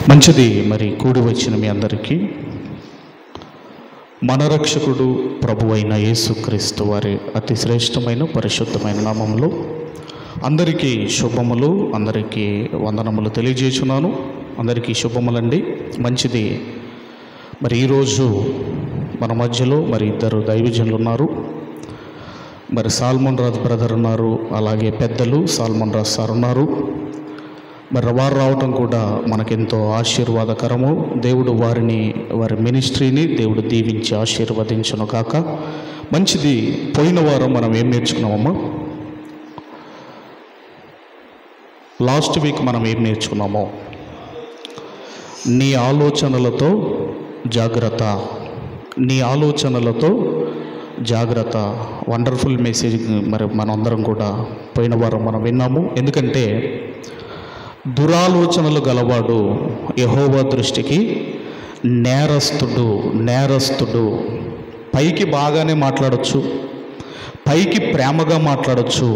మంచిది. మరి కూడి వచ్చిన మీ అందరికీ మన రక్షకుడు ప్రభు అయిన యేసుక్రీస్తు వారి అతి శ్రేష్టమైన పరిశుద్ధమైన నామములో అందరికీ శుభములు, అందరికీ వందనములు తెలియజేస్తున్నాను. అందరికీ శుభములండి. మంచిది. మరి ఈరోజు మన మధ్యలో మరి ఇద్దరు దైవజనులు ఉన్నారు. మరి సాల్మన్ రాజ్ బ్రదర్ ఉన్నారు, అలాగే పెద్దలు సాల్మన్ రాజ్ సార్ ఉన్నారు. మరి వారు రావటం కూడా మనకెంతో ఆశీర్వాదకరము. దేవుడు వారి మినిస్ట్రీని దేవుడు దీవించి ఆశీర్వదించును కాక. మంచిది. పోయిన వారం మనం ఏం నేర్చుకున్నామమ్మా? లాస్ట్ వీక్ మనం ఏం నేర్చుకున్నామో, నీ ఆలోచనలతో జాగ్రత్త, నీ ఆలోచనలతో జాగ్రత్త. వండర్ఫుల్ మెసేజ్ మరి మనందరం కూడా పోయిన వారం మనం విన్నాము. ఎందుకంటే దురాలోచనలు గలవాడు యెహోవా దృష్టికి నేరస్తుడు. పైకి బాగానే మాట్లాడచ్చు, పైకి ప్రేమగా మాట్లాడచ్చు,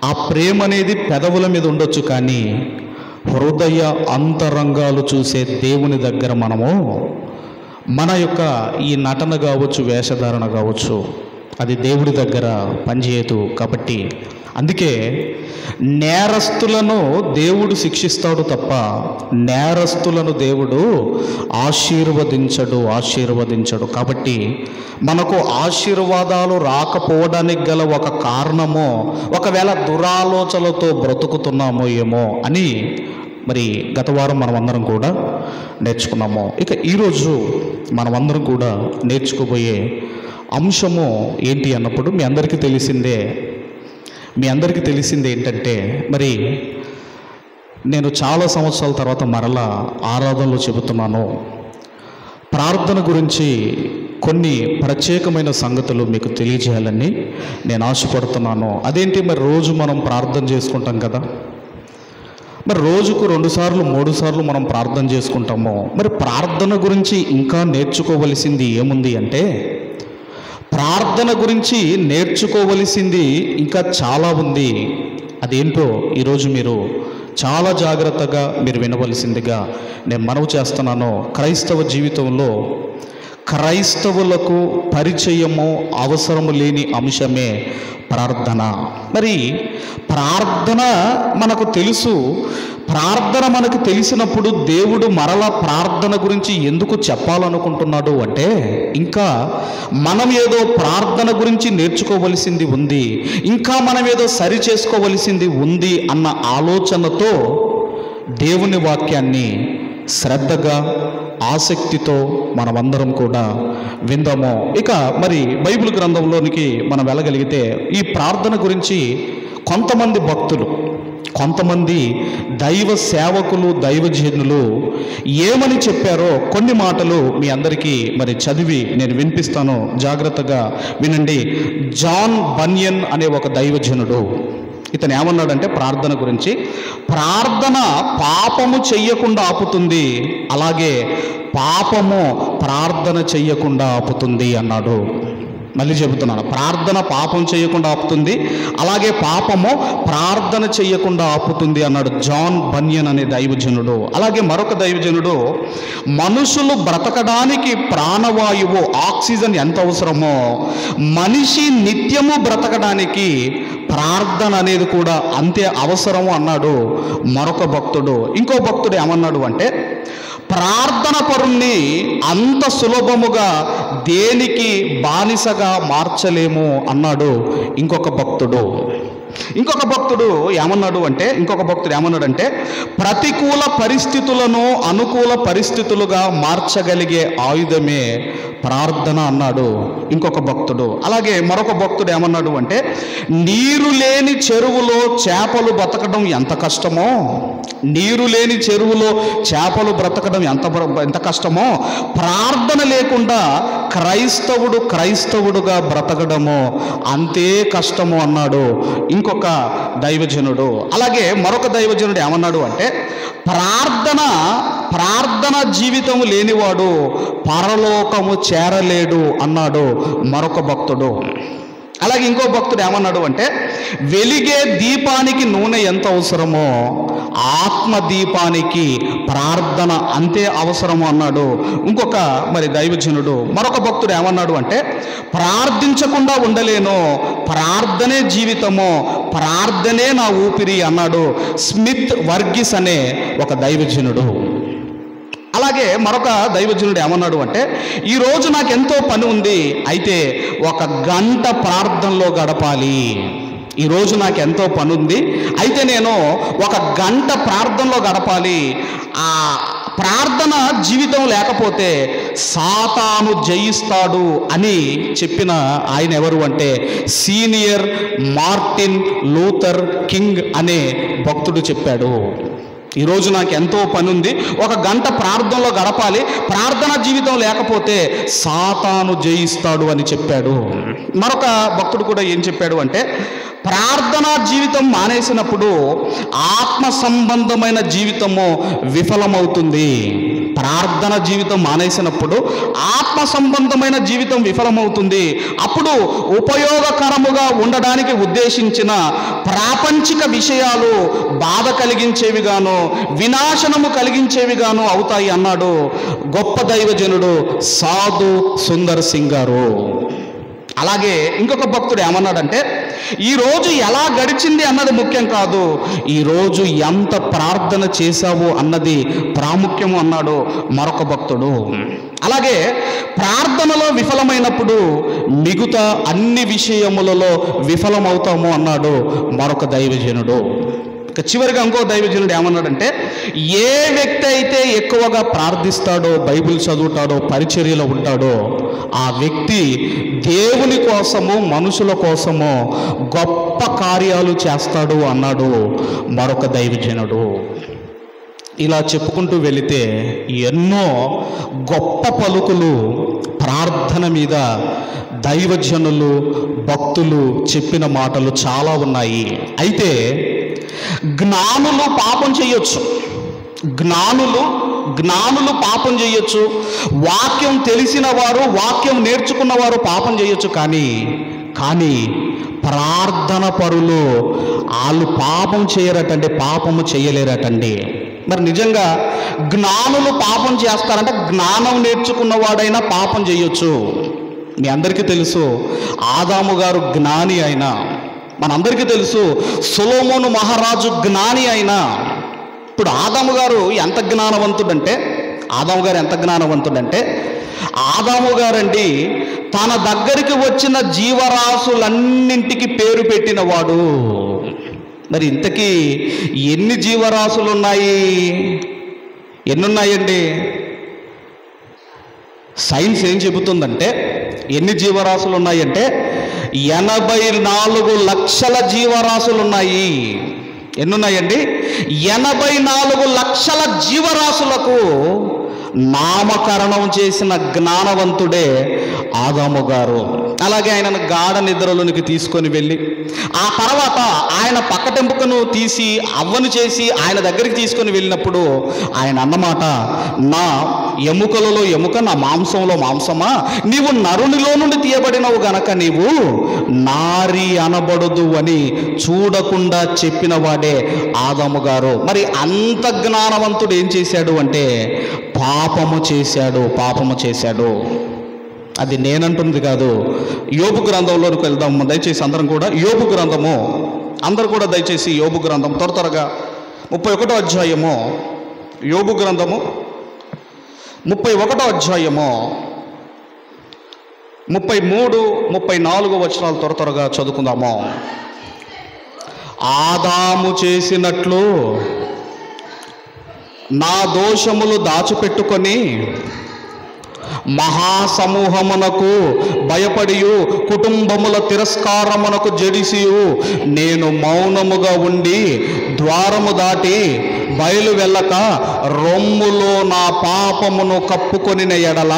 ఆ ప్రేమ అనేది పెదవుల మీద ఉండొచ్చు, కానీ హృదయ అంతరంగాలు చూసే దేవుని దగ్గర మనము మన యొక్క ఈ నటన కావచ్చు, వేషధారణ కావచ్చు, అది దేవుడి దగ్గర పనిచేయదు. కాబట్టి అందుకే నేరస్తులను దేవుడు శిక్షిస్తాడు తప్ప నేరస్తులను దేవుడు ఆశీర్వదించడు. కాబట్టి మనకు ఆశీర్వాదాలు రాకపోవడానికి గల ఒక కారణమో, ఒకవేళ దురాలోచనలతో బ్రతుకుతున్నామో ఏమో అని మరి గత వారం మనమందరం కూడా నేర్చుకున్నాము. ఇక ఈరోజు మనమందరం కూడా నేర్చుకోబోయే అంశము ఏంటి అన్నప్పుడు మీ అందరికీ తెలిసిందే ఏంటంటే, మరి నేను చాలా సంవత్సరాల తర్వాత మరలా ఆరాధనలో చెబుతున్నాను. ప్రార్థన గురించి కొన్ని ప్రత్యేకమైన సంగతులు మీకు తెలియజేయాలని నేను ఆశపడుతున్నాను. అదేంటి, మరి రోజు మనం ప్రార్థన చేసుకుంటాం కదా, మరి రోజుకు 2 సార్లు 3 సార్లు మనం ప్రార్థన చేసుకుంటాము. మరి ప్రార్థన గురించి ఇంకా నేర్చుకోవలసింది ఏముంది అంటే, ప్రార్థన గురించి నేర్చుకోవలసింది ఇంకా చాలా ఉంది. అదేంటో ఈరోజు మీరు చాలా జాగ్రత్తగా మీరు వినవలసిందిగా నేను మనవి చేస్తున్నాను. క్రైస్తవ జీవితంలో క్రైస్తవులకు పరిచయము అవసరము లేని అంశమే ప్రార్థన. మరి ప్రార్థన మనకు తెలుసు. ప్రార్థన మనకు తెలిసినప్పుడు దేవుడు మరలా ప్రార్థన గురించి ఎందుకు చెప్పాలనుకుంటున్నాడు అంటే, ఇంకా మనం ఏదో ప్రార్థన గురించి నేర్చుకోవలసింది ఉంది, ఇంకా మనం ఏదో సరి చేసుకోవలసింది ఉంది అన్న ఆలోచనతో దేవుని వాక్యాన్ని శ్రద్ధగా ఆసక్తితో మనమందరం కూడా విందాము. ఇక మరి బైబిల్ గ్రంథంలోనికి మనం వెళ్ళగలిగితే ఈ ప్రార్థన గురించి కొంతమంది భక్తులు, కొంతమంది దైవ సేవకులు, దైవజనులు ఏమని చెప్పారో కొన్ని మాటలు మీ అందరికీ మరి చదివి నేను వినిపిస్తాను. జాగ్రత్తగా వినండి. జాన్ బన్యన్ అనే ఒక దైవజనుడు, ఇతను ఏమన్నాడంటే ప్రార్థన గురించి, ప్రార్థన పాపము చెయ్యకుండా ఆపుతుంది, అలాగే పాపము ప్రార్థన చెయ్యకుండా ఆపుతుంది అన్నాడు. మళ్ళీ చెబుతున్నాను, ప్రార్థన పాపం చేయకుండా ఆపుతుంది, అలాగే పాపము ప్రార్థన చెయ్యకుండా ఆపుతుంది అన్నాడు జాన్ బన్యన్ అనే దైవజనుడు. అలాగే మరొక దైవజనుడు, మనుషులు బ్రతకడానికి ప్రాణవాయువు ఆక్సిజన్ ఎంత అవసరమో మనిషి నిత్యము బ్రతకడానికి ప్రార్థన అనేది కూడా అంతే అవసరము అన్నాడు మరొక భక్తుడు. ఇంకో భక్తుడు ఏమన్నాడు అంటే, ప్రార్థన పరుణ్ణి అంత సులభముగా దేనికి బానిసగా మార్చలేము అన్నాడు ఇంకొక భక్తుడు. ఇంకొక భక్తుడు ఏమన్నాడంటే ప్రతికూల పరిస్థితులను అనుకూల పరిస్థితులుగా మార్చగలిగే ఆయుధమే ప్రార్థన అన్నాడు ఇంకొక భక్తుడు. అలాగే మరొక భక్తుడు ఏమన్నాడు అంటే, నీరు లేని చెరువులో చేపలు బ్రతకడం ఎంత కష్టమో, నీరు లేని చెరువులో చేపలు బ్రతకడం ఎంత కష్టమో, ప్రార్థన లేకుండా క్రైస్తవుడుగా బ్రతకడము అంతే కష్టము అన్నాడు ఇంకొక దైవజనుడు. అలాగే మరొక దైవజనుడు ఏమన్నాడు అంటే, ప్రార్థన జీవితము లేనివాడు పరలోకము చేరలేడు అన్నాడు మరొక భక్తుడు. అలాగే ఇంకో భక్తుడు ఏమన్నాడు అంటే, వెలిగే దీపానికి నూనె ఎంత అవసరమో ఆత్మదీపానికి ప్రార్థన అంతే అవసరము అన్నాడు. ఇంకొక దైవజనుడు మరొక భక్తుడు ఏమన్నాడు అంటే, ప్రార్థించకుండా ఉండలేను, ప్రార్థనే జీవితము, ప్రార్థనే నా ఊపిరి అన్నాడు స్మిత్ వర్గీస్ అనే ఒక దైవజనుడు. అలాగే మరొక దైవజనుడు ఏమన్నాడు అంటే, ఈరోజు నాకు ఎంతో పని ఉంది, అయితే 1 గంట ప్రార్థనలో గడపాలి. ఈరోజు నాకు ఎంతో పని ఉంది, అయితే నేను 1 గంట ప్రార్థనలో గడపాలి. ఆ ప్రార్థన జీవితం లేకపోతే సాతాను జయిస్తాడు అని చెప్పిన ఆయన ఎవరు అంటే సీనియర్ మార్టిన్ లూథర్ కింగ్ అనే భక్తుడు చెప్పాడు. ఈరోజు నాకు ఎంతో పని ఉంది, 1 గంట ప్రార్థనలో గడపాలి, ప్రార్థన జీవితం లేకపోతే సాతాను జయిస్తాడు అని చెప్పాడు. మరొక భక్తుడు కూడా ఏం చెప్పాడు అంటే, ప్రార్థనా జీవితం మానేసినప్పుడు ఆత్మ సంబంధమైన జీవితము విఫలమవుతుంది. ప్రార్థన జీవితం మానేసినప్పుడు ఆత్మ సంబంధమైన జీవితం విఫలమవుతుంది. అప్పుడు ఉపయోగకరముగా ఉండడానికి ఉద్దేశించిన ప్రాపంచిక విషయాలు బాధ కలిగించేవిగాను వినాశనము కలిగించేవిగాను అవుతాయి అన్నాడు గొప్ప దైవజనుడు సాధు సుందర్ సింగ్ గారు. అలాగే ఇంకొక భక్తుడు ఏమన్నాడంటే, ఈరోజు ఎలా గడిచింది అన్నది ముఖ్యం కాదు, ఈరోజు ఎంత ప్రార్థన చేశావు అన్నది ప్రాముఖ్యము అన్నాడు మరొక భక్తుడు. అలాగే ప్రార్థనలో విఫలమైనప్పుడు మిగతా అన్ని విషయములలో విఫలమవుతాము అన్నాడు మరొక దైవజనుడు. చివరిగా ఇంకో దైవజనుడు ఏమన్నాడంటే, ఏ వ్యక్తి అయితే ఎక్కువగా ప్రార్థిస్తాడో, బైబిల్ చదువుతాడో, పరిచర్యలో ఉంటాడో, ఆ వ్యక్తి దేవుని కోసము మనుషుల కోసము గొప్ప కార్యాలు చేస్తాడు అన్నాడు మరొక దైవజనుడు. ఇలా చెప్పుకుంటూ వెళితే ఎన్నో గొప్ప పలుకులు ప్రార్థన మీద దైవజనులు భక్తులు చెప్పిన మాటలు చాలా ఉన్నాయి. అయితే జ్ఞానులు పాపం చేయొచ్చు, జ్ఞానులు పాపం చేయొచ్చు, వాక్యం తెలిసిన వారు వాక్యం నేర్చుకున్నవారు పాపం చేయొచ్చు. కానీ ప్రార్థన పరులు వాళ్ళు పాపం చేయరటండి, పాపము చేయలేరటండి. మరి నిజంగా జ్ఞానులు పాపం చేస్తారంటే జ్ఞానం నేర్చుకున్నవాడైనా పాపం చేయొచ్చు. మీ అందరికీ తెలుసు ఆదాము గారు జ్ఞాని అయినా, మనందరికీ తెలుసు సొలొమోను మహారాజు జ్ఞాని అయినా. ఇప్పుడు ఆదాము గారు ఎంత జ్ఞానవంతుడంటే ఆదాము గారండి తన దగ్గరికి వచ్చిన జీవరాశులన్నింటికి పేరు పెట్టినవాడు. మరి ఇంతకీ ఎన్ని జీవరాశులు ఉన్నాయి? ఎన్నున్నాయండి? సైన్స్ ఏం చెబుతుందంటే ఎన్ని జీవరాశులు ఉన్నాయంటే 84 లక్షల జీవరాశులు ఉన్నాయి. ఎన్నున్నాయండి? 84 లక్షల జీవరాశులకు నామకరణం చేసిన జ్ఞానవంతుడే ఆదాము గారు. అలాగే ఆయనను గాఢ నిద్రలోనికి తీసుకొని వెళ్ళి ఆ తర్వాత ఆయన పక్కటెంపుకను తీసి అవ్వను చేసి ఆయన దగ్గరికి తీసుకొని వెళ్ళినప్పుడు ఆయన అన్నమాట, నా ఎముకలలో ఎముక, నా మాంసంలో మాంసమా, నీవు నరునిలో నుండి తీయబడినవు గనక నీవు నారి అనబడదు అని చూడకుండా చెప్పిన వాడే ఆదాము గారు. మరి అంత జ్ఞానవంతుడు ఏం చేశాడు అంటే పాపము చేశాడు. అది నేనంటుంది కాదు, యోబు గ్రంథంలోకి వెళ్దాం. దయచేసి అందరం కూడా యోబు గ్రంథము, అందరూ కూడా దయచేసి యోబు గ్రంథం త్వరగా 31వ అధ్యాయము, యోబు గ్రంథము 31వ అధ్యాయము 33, 34 వచనాలు త్వరగా చదువుకుందాము. ఆదాము చేసినట్లు నా దోషములు దాచిపెట్టుకొని మహాసమూహమునకు భయపడియు కుటుంబముల తిరస్కారమునకు జడిసియు నేను మౌనముగా ఉండి ద్వారము దాటి బయలు వెళ్ళక రొమ్ములో నా పాపమును కప్పుకొనిన ఎడల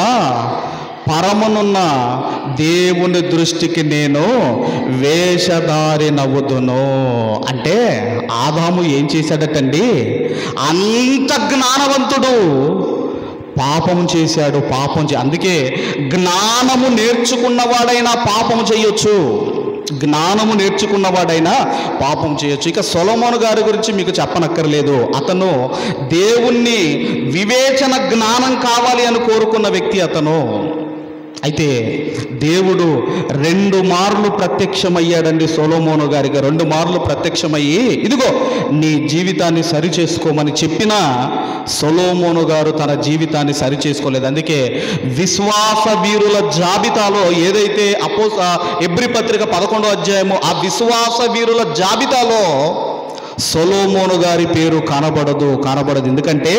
పరమనున్న దేవుని దృష్టికి నేను వేషధారి నవ్వుదును. అంటే ఆదాము ఏం చేశాడటండి? అంత జ్ఞానవంతుడు పాపము చేశాడు. అందుకే జ్ఞానము నేర్చుకున్నవాడైనా పాపము చేయొచ్చు, జ్ఞానము నేర్చుకున్నవాడైనా పాపం చేయొచ్చు. ఇక సొలొమోను గారి గురించి మీకు చెప్పనక్కర్లేదు. అతను దేవుణ్ణి వివేచన జ్ఞానం కావాలి అని కోరుకున్న వ్యక్తి అతను. అయితే దేవుడు 2 మార్లు ప్రత్యక్షమయ్యాడండి సొలొమోను గారికి. 2 మార్లు ప్రత్యక్షమయ్యి ఇదిగో నీ జీవితాన్ని సరి చేసుకోమని చెప్పినా సొలొమోను గారు తన జీవితాన్ని సరి చేసుకోలేదు. అందుకే విశ్వాస వీరుల జాబితాలో ఏదైతే హెబ్రీ పత్రిక 11వ అధ్యాయమో ఆ విశ్వాస వీరుల జాబితాలో సొలొమోను గారి పేరు కనబడదు. ఎందుకంటే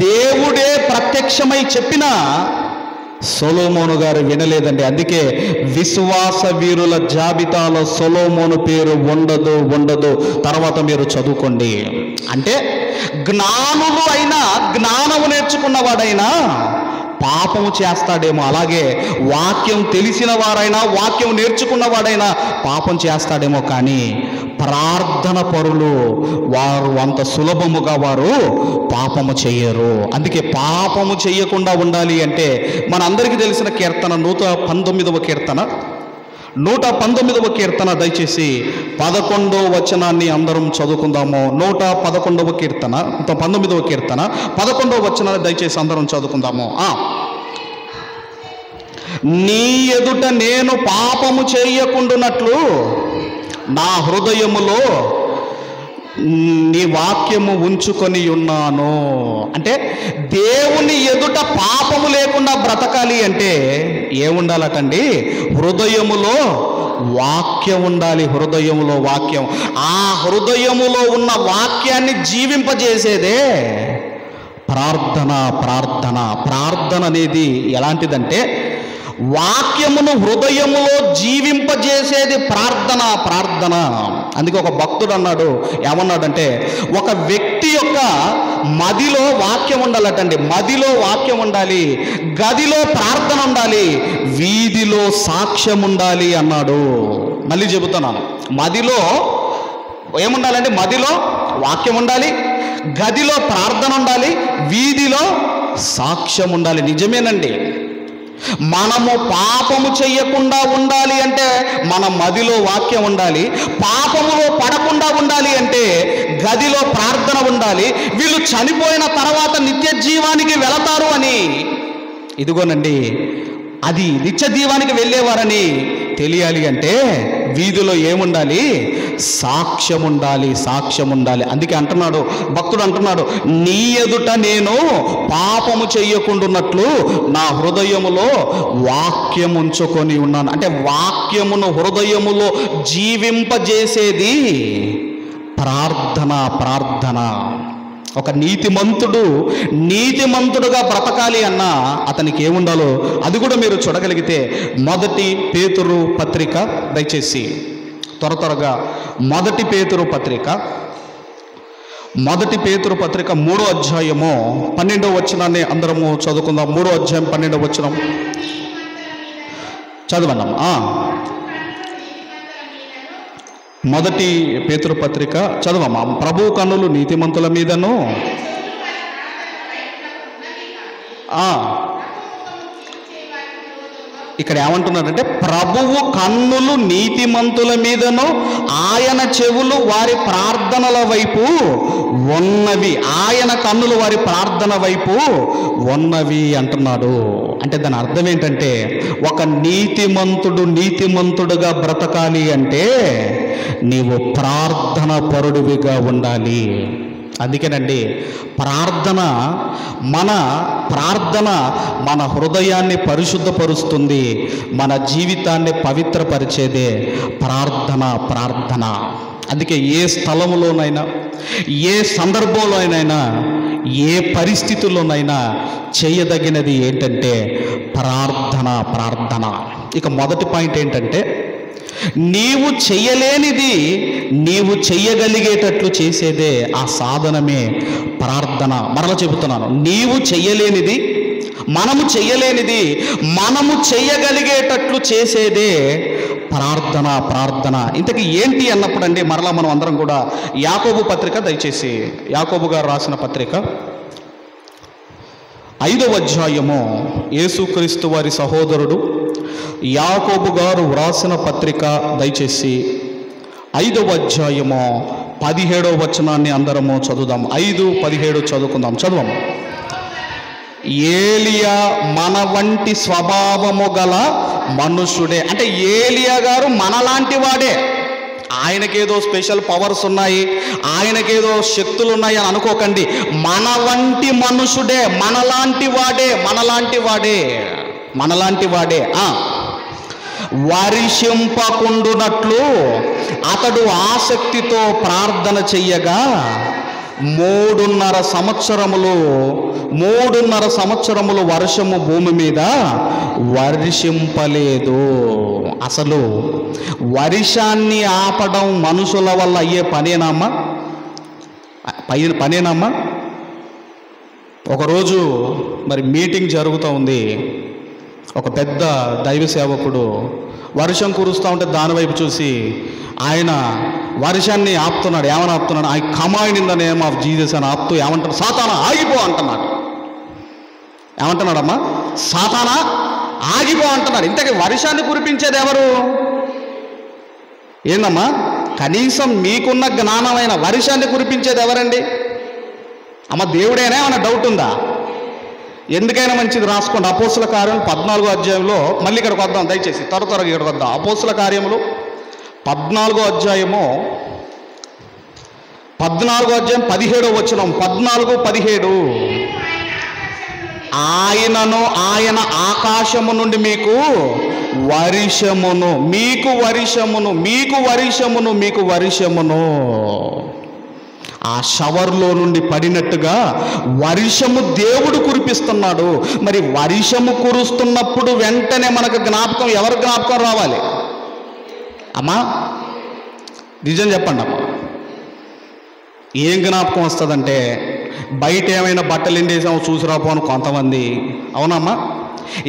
దేవుడే ప్రత్యక్షమై చెప్పినా సొలొమోను గారు వినలేదండి. అందుకే విశ్వాస వీరుల జాబితాలో సొలొమోను పేరు ఉండదు. తర్వాత మీరు చదువుకోండి. అంటే జ్ఞానులు అయినా, జ్ఞానము నేర్చుకున్నవాడైనా పాపము చేస్తాడేమో, అలాగే వాక్యం తెలిసిన వారైనా, వాక్యం నేర్చుకున్నవాడైనా పాపం చేస్తాడేమో. కానీ ప్రార్థన పరులు వారు అంత సులభముగా వారు పాపము చెయ్యరు. అందుకే పాపము చెయ్యకుండా ఉండాలి అంటే మనందరికీ తెలిసిన కీర్తన 119వ కీర్తన 119వ కీర్తన దయచేసి 11వ వచనాన్ని అందరం చదువుకుందాము. 111వ కీర్తన 19వ కీర్తన 11వ వచనాన్ని దయచేసి అందరం చదువుకుందాము. నీ ఎదుట నేను పాపము చేయకుండునట్లు నా హృదయములో నీ వాక్యము ఉంచుకొని ఉన్నాను. అంటే దేవుని ఎదుట పాపము లేకుండా బ్రతకాలి అంటే ఏముండాలటండి? హృదయములో వాక్యం ఉండాలి. హృదయములో వాక్యం. ఆ హృదయములో ఉన్న వాక్యాన్ని జీవింపజేసేదే ప్రార్థన అనేది ఎలాంటిదంటే వాక్యమును హృదయములో జీవింపజేసేది ప్రార్థన. అందుకే ఒక భక్తుడు అన్నాడు, ఏమన్నాడంటే ఒక వ్యక్తి యొక్క మదిలో వాక్యం ఉండాలటండి. మదిలో వాక్యం ఉండాలి, గదిలో ప్రార్థన ఉండాలి, వీధిలో సాక్ష్యం ఉండాలి అన్నాడు. మళ్ళీ చెబుతున్నాను, మదిలో ఏముండాలంటే మదిలో వాక్యం ఉండాలి, గదిలో ప్రార్థన ఉండాలి, వీధిలో సాక్ష్యం ఉండాలి. నిజమేనండి. మనము పాపము చెయ్యకుండా ఉండాలి అంటే మన మదిలో వాక్యం ఉండాలి, పాపములో పడకుండా ఉండాలి అంటే గదిలో ప్రార్థన ఉండాలి. వీళ్ళు చనిపోయిన తర్వాత నిత్య జీవానికి వెళతారు అని, ఇదిగోనండి అది నిత్య జీవానికి వెళ్ళేవారని తెలియాలి అంటే వీధిలో ఏముండాలి? సాక్ష్యం ఉండాలి. అందుకే అంటున్నాడు భక్తుడు, అంటున్నాడు నీ ఎదుట నేను పాపము చెయ్యకుండున్నట్లు నా హృదయములో వాక్యం ఉంచుకొని ఉన్నాను. అంటే వాక్యమును హృదయములో జీవింపజేసేది ప్రార్థన. ఒక నీతిమంతుడుగా బ్రతకాలి అన్నా అతనికి ఏముండాలో అది కూడా మీరు చూడగలిగితే 1 పేతురు పత్రిక దయచేసి త్వరగా 1 పేతురు పత్రిక 3వ అధ్యాయము 12వ వచనాన్ని అందరము చదువుకుందాం. 3వ అధ్యాయం 12వ వచనం చదవండి. 1 పేతురు పత్రిక చదవమ్మా. ప్రభు కన్నులు నీతిమంతుల మీదను ఇక్కడ ఏమంటున్నారంటే ప్రభువు కన్నులు నీతిమంతుల మీదను ఆయన చెవులు వారి ప్రార్థనల వైపు ఉన్నవి. ఆయన కన్నులు వారి ప్రార్థన వైపు ఉన్నవి అంటున్నాడు. అంటే దాని అర్థం ఏంటంటే ఒక నీతిమంతుడుగా బ్రతకాలి అంటే నీవు ప్రార్థన పరుడివిగా ఉండాలి. అందుకేనండి ప్రార్థన మన హృదయాన్ని పరిశుద్ధపరుస్తుంది, మన జీవితాన్ని పవిత్రపరిచేదే ప్రార్థన. అందుకే ఏ స్థలములోనైనా, ఏ సందర్భంలోనైనా, ఏ పరిస్థితుల్లోనైనా చేయదగినది ఏంటంటే ప్రార్థన. ఇక మొదటి పాయింట్ ఏంటంటే నీవు చెయ్యలేనిది నీవు చెయ్యగలిగేటట్లు చేసేదే ఆ సాధనమే ప్రార్థన. మరలా చెబుతున్నాను, నీవు చెయ్యలేనిది మనము చెయ్యగలిగేటట్లు చేసేదే ప్రార్థన. ఇంతకీ ఏంటి అన్నప్పుడు అండి మరలా మనం అందరం కూడా యాకోబు పత్రిక దయచేసి యాకోబు గారు రాసిన పత్రిక 5వ అధ్యాయము యేసుక్రీస్తు వారి సహోదరుడు యాకోబు గారు వ్రాసిన పత్రిక దయచేసి 5వ అధ్యాయము 17వ వచనాన్ని అందరము చదువుదాం. 5:17 చదువుకుందాం. చదవము. ఏలియా మన వంటి స్వభావము గల మనుషుడే. అంటే ఏలియా గారు మనలాంటి వాడే. ఆయనకేదో స్పెషల్ పవర్స్ ఉన్నాయి, ఆయనకేదో శక్తులు ఉన్నాయి అని అనుకోకండి. మన వంటి మనుషుడే, మనలాంటి వాడే. వర్షింపకుండునట్లు అతడు ఆసక్తితో ప్రార్థన చెయ్యగా 3.5 సంవత్సరములు వర్షము భూమి మీద వర్షింపలేదు. అసలు వర్షాన్ని ఆపడం మనుషుల వల్ల అయ్యే పనేనమ్మా? ఒకరోజు మరి మీటింగ్ జరుగుతూ ఉంది. ఒక పెద్ద దైవ సేవకుడు వర్షం కురుస్తూ ఉంటే దానివైపు చూసి ఆయన వర్షాన్ని ఆపుతున్నాడు. ఏమని ఆపుతున్నాడు? I command in the name of Jesus అని ఆపుతూ ఏమంటాడు? సాతానా ఆగిపో అంటున్నాడు. ఏమంటున్నాడమ్మా? సాతానా ఆగిపో అంటున్నాడు. ఇంతకీ వర్షాన్ని కురిపించేది ఎవరు? ఏందమ్మా? కనీసం మీకున్న జ్ఞానమైన వర్షాన్ని కురిపించేది ఎవరండి? అమ్మ దేవుడేనా? ఏమన్నా డౌట్ ఉందా? ఎందుకైనా మంచిది రాసుకోండి. అపోస్తుల కార్యం 14వ అధ్యాయంలో, మళ్ళీ ఇక్కడికి వద్దాం దయచేసి, త్వరగా ఇక్కడికి వద్దాం. అపోస్తుల కార్యములు 14వ అధ్యాయం 17వ వచనం. 14:17 ఆయన ఆకాశము నుండి మీకు వర్షమును ఆ షవర్లో నుండి పడినట్టుగా వర్షము దేవుడు కురిపిస్తున్నాడు. మరి వర్షము కురుస్తున్నప్పుడు వెంటనే మనకు జ్ఞాపకం, ఎవరి జ్ఞాపకం రావాలి అమ్మా? నిజం చెప్పండి అమ్మా. ఏం జ్ఞాపకం వస్తుందంటే, బయట ఏమైనా బట్టలు ఎండేసామో చూసిరాపోను కొంతమంది, అవునమ్మా?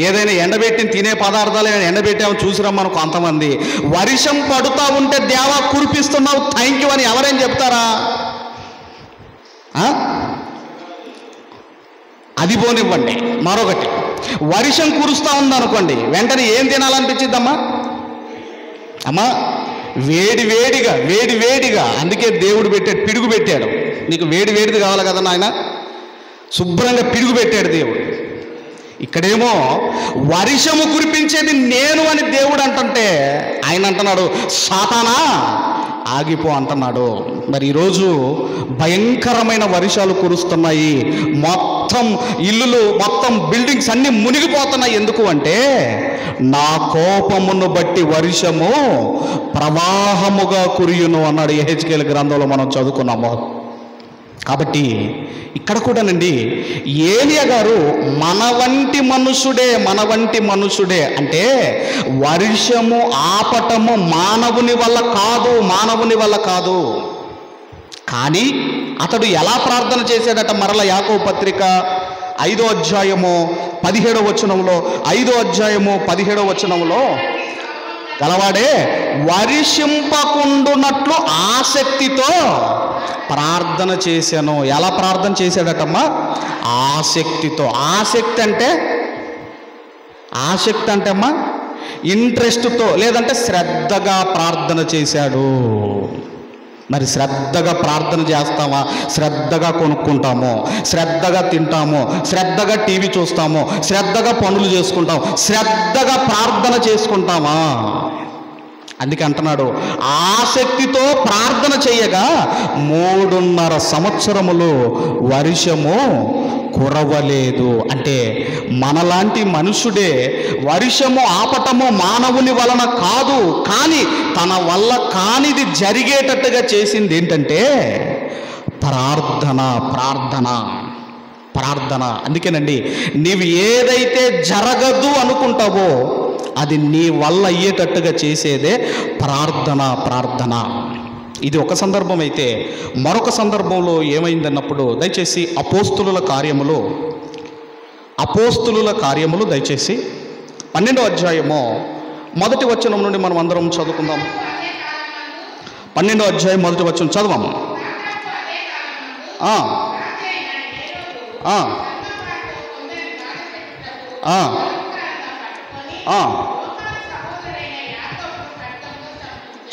ఏదైనా ఎండబెట్టిన తినే పదార్థాలు ఏమైనా ఎండబెట్టామో చూసిరమ్మను కొంతమంది. వర్షం పడుతూ ఉంటే దేవా కురిపిస్తున్నావు, థ్యాంక్ యూ అని ఎవరైనా చెప్తారా? అది పోనివ్వండి. మరొకటి, వర్షం కురుస్తూ ఉందనుకోండి, వెంటనే ఏం తినాలనిపించిద్దమ్మా? అమ్మా వేడివేడిగా. అందుకే దేవుడు పిడుగు పెట్టాడు. నీకు వేడిది కావాలి కదా నాయన, శుభ్రంగా పిడుగు పెట్టాడు దేవుడు. ఇక్కడేమో వర్షము కురిపించేది నేను అని దేవుడు అంటుంటే ఆయన అంటున్నాడు సాతానా ఆగిపో అంటున్నాడు. మరి ఈరోజు భయంకరమైన వర్షాలు కురుస్తున్నాయి. మొత్తం ఇల్లులు, మొత్తం బిల్డింగ్స్ అన్నీ మునిగిపోతున్నాయి. ఎందుకు అంటే నా కోపమును బట్టి వర్షము ప్రవాహముగా కురియును అన్నాడు యెహెజ్కేలు గ్రంథంలో మనం చదువుకున్నాము. కాబట్టి ఇక్కడ కూడానండి ఏలియా గారు మన వంటి మనుషుడే అంటే వర్షము ఆపటము మానవుని వల్ల కాదు. కానీ అతడు ఎలా ప్రార్థన చేశాడట? మరల యాకోబు పత్రిక 5వ అధ్యాయము 17వ వచనంలో, 5వ అధ్యాయము 17వ వచనంలో గలవాడే వర్షింపకుండునట్లు ఆసక్తితో ప్రార్థన చేశాను. ఎలా ప్రార్థన చేశాడటమ్మా? ఆసక్తితో. ఆసక్తి అంటే అమ్మా ఇంట్రెస్ట్తో, లేదంటే శ్రద్ధగా ప్రార్థన చేశాడు. మరి శ్రద్ధగా ప్రార్థన చేస్తామా? శ్రద్ధగా కొనుక్కుంటాము, శ్రద్ధగా తింటాము, శ్రద్ధగా టీవీ చూస్తాము, శ్రద్ధగా పనులు చేసుకుంటాం, శ్రద్ధగా ప్రార్థన చేసుకుంటామా? అందుకే అంటున్నాడు ఆసక్తితో ప్రార్థన చేయగా 3.5 సంవత్సరములు వర్షము కురవలేదు. అంటే మనలాంటి మనుషుడే వర్షము ఆపటము మానవుని వలన కాదు, కానీ తన వల్ల కానిది జరిగేటట్టుగా చేసింది ఏంటంటే ప్రార్థన. అందుకేనండి నీవు ఏదైతే జరగదు అనుకుంటావో అది నీ వల్ల అయ్యేటట్టుగా చేసేదే ప్రార్థన. ఇది ఒక సందర్భం అయితే, మరొక సందర్భంలో ఏమైందన్నప్పుడు దయచేసి అపోస్తులుల కార్యములు దయచేసి 12వ అధ్యాయము 1వ వచనం నుండి మనం అందరం చదువుకుందాం. 12వ అధ్యాయం 1వ వచనం చదవము.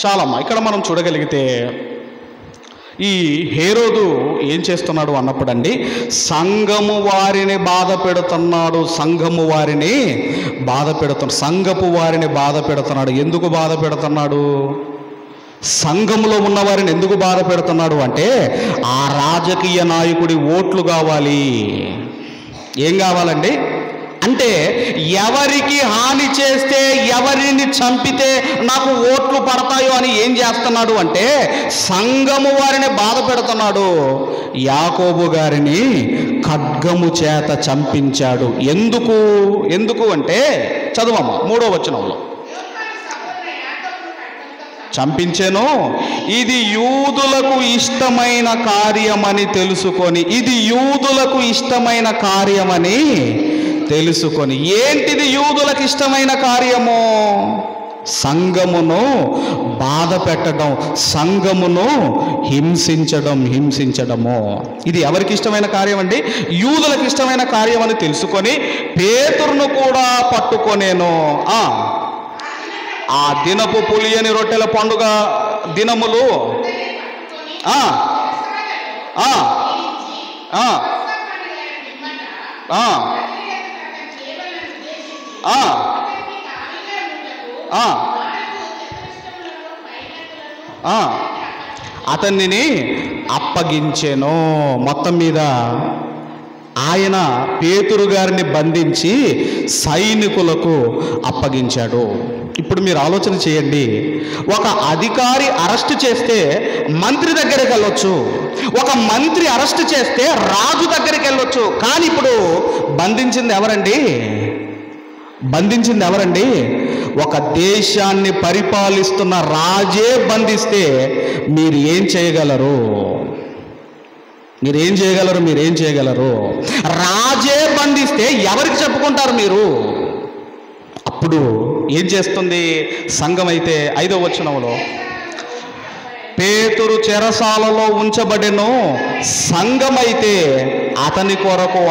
చాలమ్మా. ఇక్కడ మనం చూడగలిగితే ఈ హేరోదు ఏం చేస్తున్నాడు అన్నప్పుడండి, సంఘము వారిని బాధ పెడుతున్నాడు. సంఘపు వారిని బాధ పెడుతున్నాడు. ఎందుకు బాధ పెడుతున్నాడు? సంఘములో ఉన్న వారిని ఎందుకు బాధ పెడుతున్నాడు అంటే, ఆ రాజకీయ నాయకుడి ఓట్లు కావాలి. ఏం కావాలండి అంటే, ఎవరికి హాని చేస్తే, ఎవరిని చంపితే నాకు ఓట్లు పడతాయో అని ఏం చేస్తున్నాడు అంటే, సంఘము వారిని బాధ పెడుతున్నాడు. యాకోబు గారిని ఖడ్గము చేత చంపించాడు. ఎందుకు అంటే, చదువమ్మ 3వ వచనంలో, చంపించెను, ఇది యూదులకు ఇష్టమైన కార్యమని తెలుసుకొని. ఏంటిది యూదులకు ఇష్టమైన కార్యము? సంఘమును బాధ పెట్టడం, సంఘమును హింసించడము. ఇది ఎవరికి ఇష్టమైన కార్యం అండి? యూదులకు ఇష్టమైన కార్యం అని తెలుసుకొని పేతురును కూడా పట్టుకొనేను. ఆ దినపు పులియని రొట్టెల పండుగ దినములు అతన్ని అప్పగించెను. మొత్తం మీద ఆయన పేతురు గారిని బంధించి సైనికులకు అప్పగించాడు. ఇప్పుడు మీరు ఆలోచన చేయండి, ఒక అధికారి అరెస్ట్ చేస్తే మంత్రి దగ్గరికి వెళ్ళొచ్చు, ఒక మంత్రి అరెస్ట్ చేస్తే రాజు దగ్గరికి వెళ్ళొచ్చు. కానీ ఇప్పుడు బంధించింది ఎవరండి? ఒక దేశాన్ని పరిపాలిస్తున్న రాజే బంధిస్తే మీరు ఏం చేయగలరు? రాజే బంధిస్తే ఎవరికి చెప్పుకుంటారు మీరు? అప్పుడు ఏం చేస్తుంది సంఘం అయితే? 5వ వచనంలో, పేతురు చెరసాలలో ఉంచబడెను, సంఘమైతే అతని కొరకు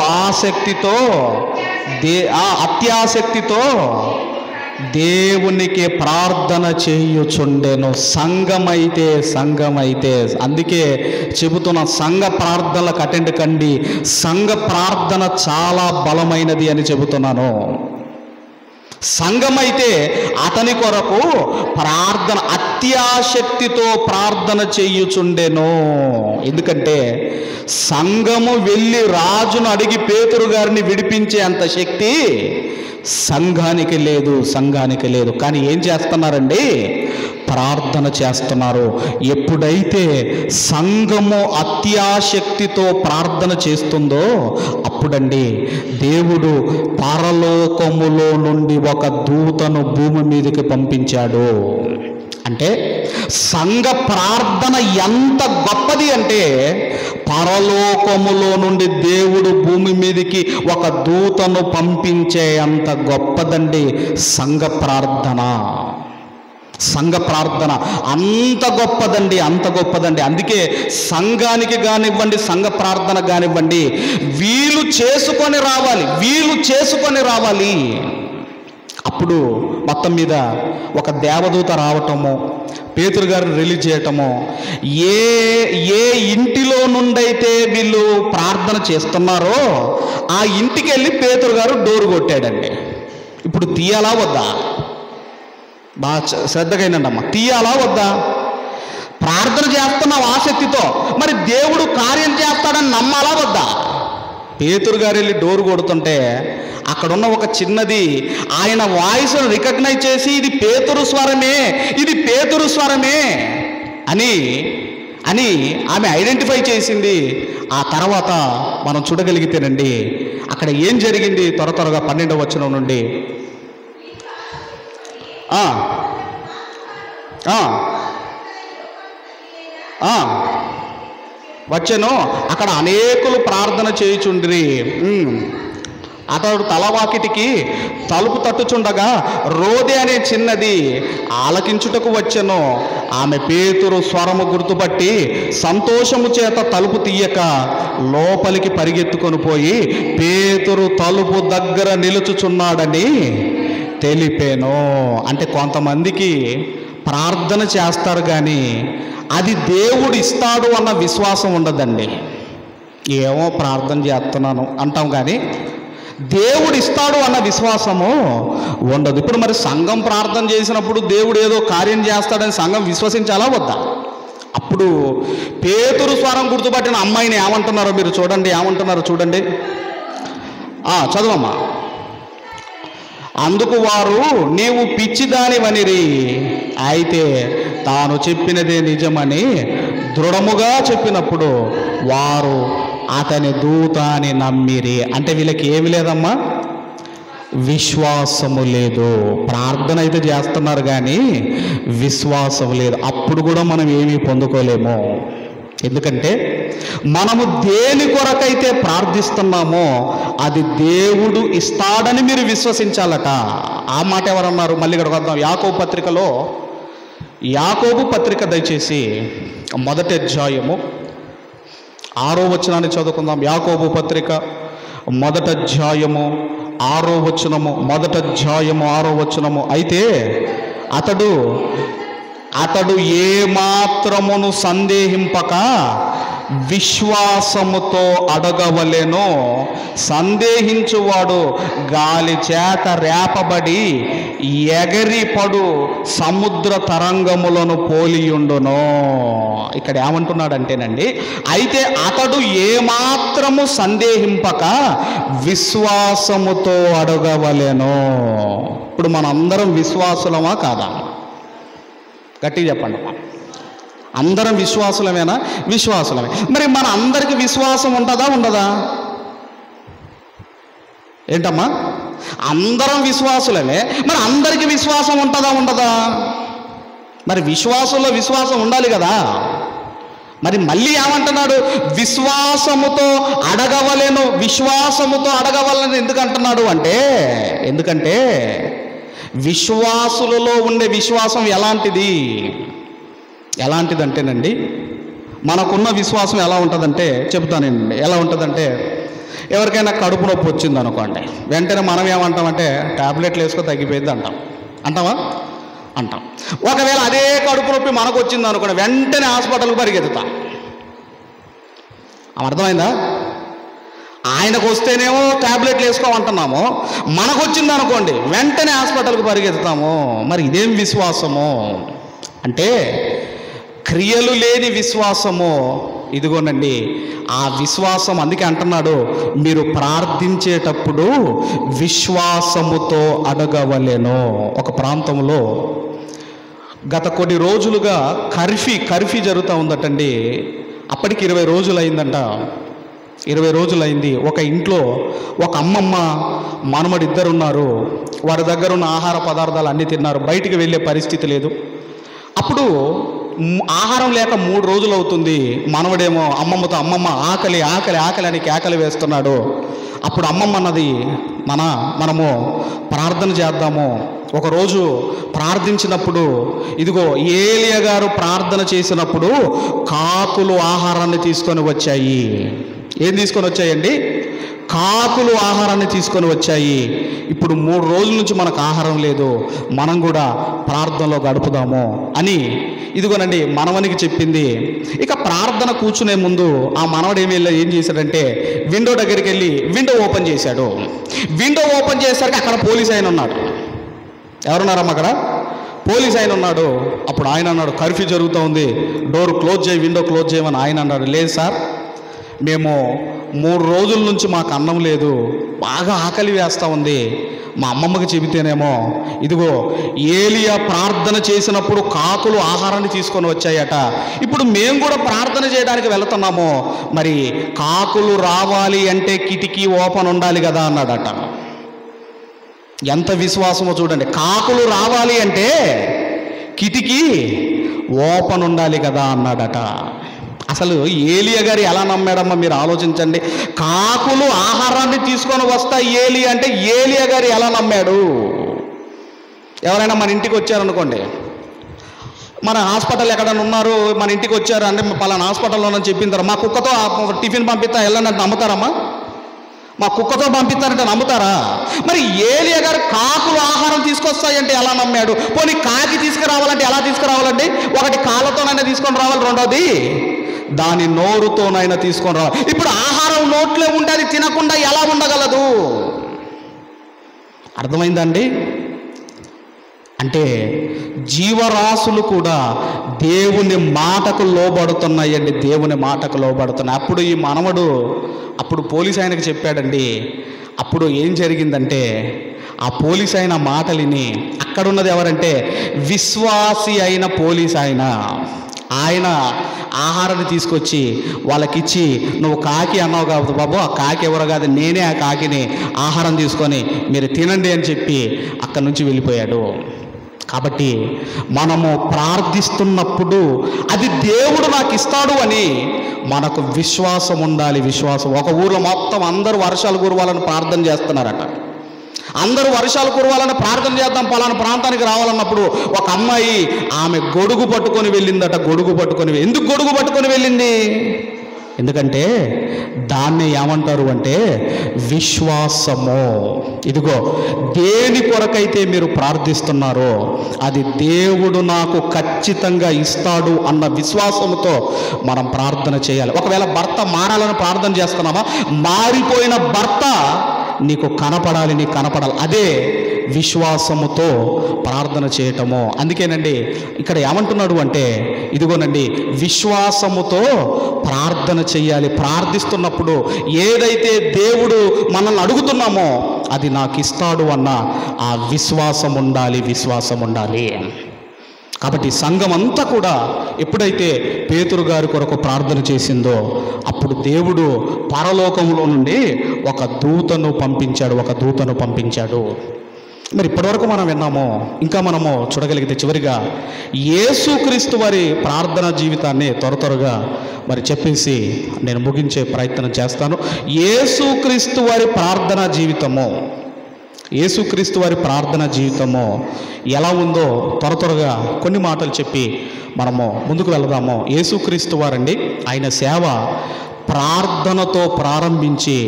అత్యాసక్తితో దేవునికి ప్రార్థన చేయుచుండెను. సంఘమైతే అందుకే చెబుతున్న, సంఘ ప్రార్థనలకు అటెండ్ కండి. సంఘ ప్రార్థన చాలా బలమైనది అని చెబుతున్నాను. సంఘమైతే అతని కొరకు అత్యాశక్తితో ప్రార్థన చేయుచుండెను. ఎందుకంటే సంఘము వెళ్ళి రాజును అడిగి పేతురు గారిని విడిపించే అంత శక్తి సంఘానికి లేదు. కానీ ఏం చేస్తున్నారండి? ప్రార్థన చేస్తున్నారు. ఎప్పుడైతే సంఘము అత్యాశక్తితో ప్రార్థన చేస్తుందో అప్పుడండి దేవుడు పరలోకములో నుండి ఒక దూతను భూమి మీదకి పంపించాడు. అంటే సంఘ ప్రార్థన ఎంత గొప్పది అంటే, పరలోకములో నుండి దేవుడు భూమి మీదకి ఒక దూతను పంపించే అంత గొప్పదండి సంఘ ప్రార్థన. అంత గొప్పదండి. అందుకే సంఘానికి కానివ్వండి, సంఘ ప్రార్థన కానివ్వండి, వీలు చేసుకొని రావాలి. అప్పుడు మొత్తం మీద ఒక దేవదూత రావటము, పేతురు గారిని రిలీజ్ చేయటము, ఏ ఇంటిలో నుండైతే వీళ్ళు ప్రార్థన చేస్తున్నారో ఆ ఇంటికి వెళ్ళి పేతురు గారు డోరు కొట్టాడండి. ఇప్పుడు తీయాలా వద్దా? బాగా శ్రద్ధగా వినండమ్మా, తీయాలా వద్దా? ప్రార్థన చేస్తున్నావు ఆసక్తితో, మరి దేవుడు కార్యం చేస్తాడని నమ్మాలా వద్దా? పేతురు గారు వెళ్ళి డోరు కొడుతుంటే అక్కడున్న ఒక చిన్నది ఆయన వాయిస్ను రికగ్నైజ్ చేసి ఇది పేతురు స్వరమే అని ఆమె ఐడెంటిఫై చేసింది. ఆ తర్వాత మనం చూడగలిగితేనండి అక్కడ ఏం జరిగింది త్వరగా 12వ వచనం నుండి వచ్చెను. అక్కడ అనేకులు ప్రార్థన చేయుచుండిరి. అతడు తలవాకిటికి తలుపు తట్టుచుండగా రోదె అనే చిన్నది ఆలకించుటకు వచ్చెను. ఆమె పేతురు స్వరము గుర్తుపట్టి సంతోషము చేత తలుపు తీయక లోపలికి పరిగెత్తుకొని పోయి పేతురు తలుపు దగ్గర నిలుచుచున్నాడని తెలిపాను. అంటే కొంతమందికి ప్రార్థన చేస్తారు కానీ అది దేవుడు ఇస్తాడు అన్న విశ్వాసం ఉండదండి. ఏమో ప్రార్థన చేస్తున్నాను అంటాం కానీ దేవుడు ఇస్తాడు అన్న విశ్వాసము ఉండదు. ఇప్పుడు మరి సంఘం ప్రార్థన చేసినప్పుడు దేవుడు ఏదో కార్యం చేస్తాడని సంఘం విశ్వసించాలా వద్దా? అప్పుడు పేతురు స్వరం గుర్తుపట్టిన అమ్మాయిని ఏమంటున్నారో మీరు చూడండి, ఏమంటున్నారో చూడండి. చదవమ్మా. అందుకు వారు, నీవు పిచ్చిదానివనిరి, అయితే తాను చెప్పినదే నిజమని దృఢముగా చెప్పినప్పుడు వారు అతని దూత అని నమ్మిరి. అంటే వీళ్ళకి ఏమి లేదమ్మా, విశ్వాసము లేదు. ప్రార్థన అయితే చేస్తున్నారు కానీ విశ్వాసం లేదు. అప్పుడు కూడా మనం ఏమీ పొందుకోలేము. ఎందుకంటే మనము దేని కొరకైతే ప్రార్థిస్తున్నామో అది దేవుడు ఇస్తాడని మీరు విశ్వసించాలట. ఆ మాట ఎవరన్నారు? మళ్ళీ ఇక్కడికి వద్దాం. యాకోబు పత్రిక దయచేసి మొదటి అధ్యాయము 6వ వచనాన్ని చదువుకుందాం. యాకోబు పత్రిక మొదటి అధ్యాయము 6వ వచనము. మొదటి అధ్యాయము 6వ వచనము. అయితే అతడు ఏమాత్రమును సందేహింపక విశ్వాసముతో అడగవలెను. సందేహించువాడు గాలి చేత రేపబడి ఎగరిపడు సముద్ర తరంగములను పోలియుండును. ఇక్కడ ఏమంటున్నాడంటేనండి, అయితే అతడు ఏమాత్రము సందేహింపక విశ్వాసముతో అడగవలెను. ఇప్పుడు మనందరం విశ్వాసులమా కాదా? గట్టిగా చెప్పండి. అందరం విశ్వాసులమేనా? విశ్వాసులమే. మరి మన అందరికి విశ్వాసం ఉంటుందా ఉండదా? ఏంటమ్మా? అందరం విశ్వాసులమే. మరి అందరికి విశ్వాసం ఉంటుందా ఉండదా? మరి విశ్వాసంలో విశ్వాసం ఉండాలి కదా. మరి మళ్ళీ ఏమంటున్నాడు? విశ్వాసముతో అడగవలెను. విశ్వాసముతో అడగవలను ఎందుకు అంటున్నాడు అంటే, ఎందుకంటే విశ్వాసులలో ఉండే విశ్వాసం ఎలాంటిదంటేనండి, మనకున్న విశ్వాసం ఎలా ఉంటుందంటే చెప్తానండి. ఎలా ఉంటుందంటే, ఎవరికైనా కడుపు నొప్పి వచ్చింది అనుకోండి, వెంటనే మనం ఏమంటామంటే టాబ్లెట్లు వేసుకో తగ్గిపోయింది అంటామా? అంటాం. ఒకవేళ అదే కడుపు నొప్పి మనకు వచ్చింది అనుకోండి, వెంటనే హాస్పిటల్కి పరిగెత్తుతాం. అర్థమైందా? ఆయనకు వస్తేనేమో టాబ్లెట్లు వేసుకోమంటున్నాము, మనకు వచ్చింది అనుకోండి వెంటనే హాస్పిటల్కి పరిగెత్తుతాము. మరి ఇదేం విశ్వాసము అంటే, క్రియలు లేని విశ్వాసము. ఇదిగోనండి ఆ విశ్వాసం. అందుకే అంటున్నాడు, మీరు ప్రార్థించేటప్పుడు విశ్వాసముతో అడగవలెను. ఒక ప్రాంతంలో గత కొన్ని రోజులుగా కర్ఫీ జరుగుతూ ఉందటండి. అప్పటికి 20 రోజులు అయిందంట. 20 రోజులైంది. ఒక ఇంట్లో ఒక అమ్మమ్మ మనమడు ఇద్దరున్నారు. వారి దగ్గర ఉన్న ఆహార పదార్థాలు అన్నీ తిన్నారు. బయటికి వెళ్ళే పరిస్థితి లేదు. అప్పుడు ఆహారం లేక 3 రోజులు అవుతుంది. మనవడేమో అమ్మమ్మతో, అమ్మమ్మ ఆకలి ఆకలి ఆకలి అని కేకలు వేస్తున్నాడు. అప్పుడు అమ్మమ్మ అన్నది, మనము ప్రార్థన చేద్దాము. ఒకరోజు ప్రార్థించినప్పుడు, ఇదిగో ఏలియా గారు ప్రార్థన చేసినప్పుడు కాకులు ఆహారాన్ని తీసుకొని వచ్చాయి. ఏం తీసుకొని వచ్చాయండి? కాకులు ఆహారాన్ని తీసుకొని వచ్చాయి. ఇప్పుడు 3 రోజుల నుంచి మనకు ఆహారం లేదు, మనం కూడా ప్రార్థనలో గడుపుదాము అని ఇదిగోనండి మనవనికి చెప్పింది. ఇక ప్రార్థన కూర్చునే ముందు ఆ మనవడు ఏం చేశాడంటే, విండో దగ్గరికి వెళ్ళి విండో ఓపెన్ చేశాడు. విండో ఓపెన్ చేసరికి అక్కడ పోలీస్ ఆయన ఉన్నాడు. ఎవరున్నారమ్మ అక్కడ? పోలీస్ ఆయన ఉన్నాడు. అప్పుడు ఆయన అన్నాడు, కర్ఫ్యూ జరుగుతూ ఉంది, డోర్ క్లోజ్ చేయి, విండో క్లోజ్ చేయమని ఆయన అన్నాడు. లేదు సార్, మేము 3 రోజుల నుంచి మాకు అన్నం లేదు, బాగా ఆకలి వేస్తూ ఉంది. మా అమ్మమ్మకి చెబితేనేమో ఇదిగో ఏలియా ప్రార్థన చేసినప్పుడు కాకులు ఆహారాన్ని తీసుకొని వచ్చాయట. ఇప్పుడు మేము కూడా ప్రార్థన చేయడానికి వెళుతున్నాము, మరి కాకులు రావాలి అంటే కిటికీ ఓపెన్ ఉండాలి కదా అన్నాడట. ఎంత విశ్వాసమో చూడండి. కాకులు రావాలి అంటే కిటికీ ఓపెన్ ఉండాలి కదా అన్నాడట. అసలు ఏలియా గారు ఎలా నమ్మాడమ్మా మీరు ఆలోచించండి. కాకులు ఆహారాన్ని తీసుకొని వస్తాయి ఏలి అంటే ఏలియా గారు ఎలా నమ్మాడు? ఎవరైనా మన ఇంటికి వచ్చారనుకోండి, మన హాస్పిటల్ ఎక్కడైనా ఉన్నారు, మన ఇంటికి వచ్చారు అంటే పలానా హాస్పిటల్లో చెప్పిన తర్వాత మా కుక్కతో టిఫిన్ పంపిస్తా వెళ్ళండి అంటే నమ్ముతారమ్మా? మా కుక్కతో పంపిస్తారంటే నమ్ముతారా? మరి ఏలియా గారు కాకులు ఆహారం తీసుకొస్తాయంటే ఎలా నమ్మాడు? పోనీ కాకి తీసుకురావాలంటే ఎలా తీసుకురావాలండి? ఒకటి కాళ్ళతోనైనా తీసుకొని రావాలి, రెండోది దాని నోరుతోనైనా తీసుకొని రావాలి. ఇప్పుడు ఆహారం నోట్లో ఉంటే అది తినకుండా ఎలా ఉండగలదు? అర్థమైందండి? అంటే జీవరాశులు కూడా దేవుని మాటకు లోబడుతున్నాయండి, దేవుని మాటకు లోబడుతున్నాయి. అప్పుడు ఈ మనవడు అప్పుడు పోలీస్ ఆయనకు చెప్పాడండి. అప్పుడు ఏం జరిగిందంటే ఆ పోలీస్ ఆయన మాటలిని, అక్కడున్నది ఎవరంటే విశ్వాసి అయిన పోలీస్ ఆయన ఆహారాన్ని తీసుకొచ్చి వాళ్ళకిచ్చి, నువ్వు కాకి అన్నావు కాబట్టి బాబు, ఆ కాకి ఎవరు కాదు, నేనే ఆ కాకిని ఆహారం తీసుకొని మీరు తినండి అని చెప్పి అక్కడి నుంచి వెళ్ళిపోయాడు. కాబట్టి మనము ప్రార్థిస్తున్నప్పుడు అది దేవుడు నాకు ఇస్తాడు అని మనకు విశ్వాసం ఉండాలి. విశ్వాసం. ఒక ఊర్లో మొత్తం అందరూ వర్షాలు కురవాలని ప్రార్థన చేస్తున్నారట. అందరూ వర్షాలు కురవాలని ప్రార్థన చేద్దాం, పలానా ప్రాంతానికి రావాలన్నప్పుడు ఒక అమ్మాయి ఆమె గొడుగు పట్టుకొని వెళ్ళిందట. గొడుగు పట్టుకొని, ఎందుకు గొడుగు పట్టుకొని వెళ్ళింది? ఎందుకంటే దాన్ని ఏమంటారు అంటే విశ్వాసము. ఇదిగో దేని కొరకైతే మీరు ప్రార్థిస్తున్నారో అది దేవుడు నాకు ఖచ్చితంగా ఇస్తాడు అన్న విశ్వాసంతో మనం ప్రార్థన చేయాలి. ఒకవేళ భర్త మారాలని ప్రార్థన చేస్తున్నామా, మారిపోయిన భర్త నీకు కనపడాలి, నీకు కనపడాలి. అదే విశ్వాసముతో ప్రార్థన చేయటము. అందుకేనండి ఇక్కడ ఏమంటున్నాడు అంటే, ఇదిగోనండి విశ్వాసముతో ప్రార్థన చేయాలి. ప్రార్థిస్తున్నప్పుడు ఏదైతే దేవుడు మనల్ని అడుగుతున్నామో అది నాకు ఇస్తాడు అన్న ఆ విశ్వాసం ఉండాలి, విశ్వాసం ఉండాలి. కాబట్టి సంఘం అంతా కూడా ఎప్పుడైతే పేతురు గారి కొరకు ప్రార్థన చేసిందో అప్పుడు దేవుడు పరలోకంలో నుండి ఒక దూతను పంపించాడు. మరి ఇప్పటివరకు మనం విన్నామో, ఇంకా మనము చూడగలిగితే చివరిగా యేసుక్రీస్తు వారి ప్రార్థన జీవితాన్ని త్వరగా మరి చెప్పేసి నేను ముగించే ప్రయత్నం చేస్తాను. యేసుక్రీస్తు వారి ప్రార్థనా జీవితము ఎలా ఉందో త్వరగా కొన్ని మాటలు చెప్పి మనము ముందుకు వెళదాము. యేసుక్రీస్తు వారండి, ఆయన సేవ ప్రార్థనతో ప్రారంభించి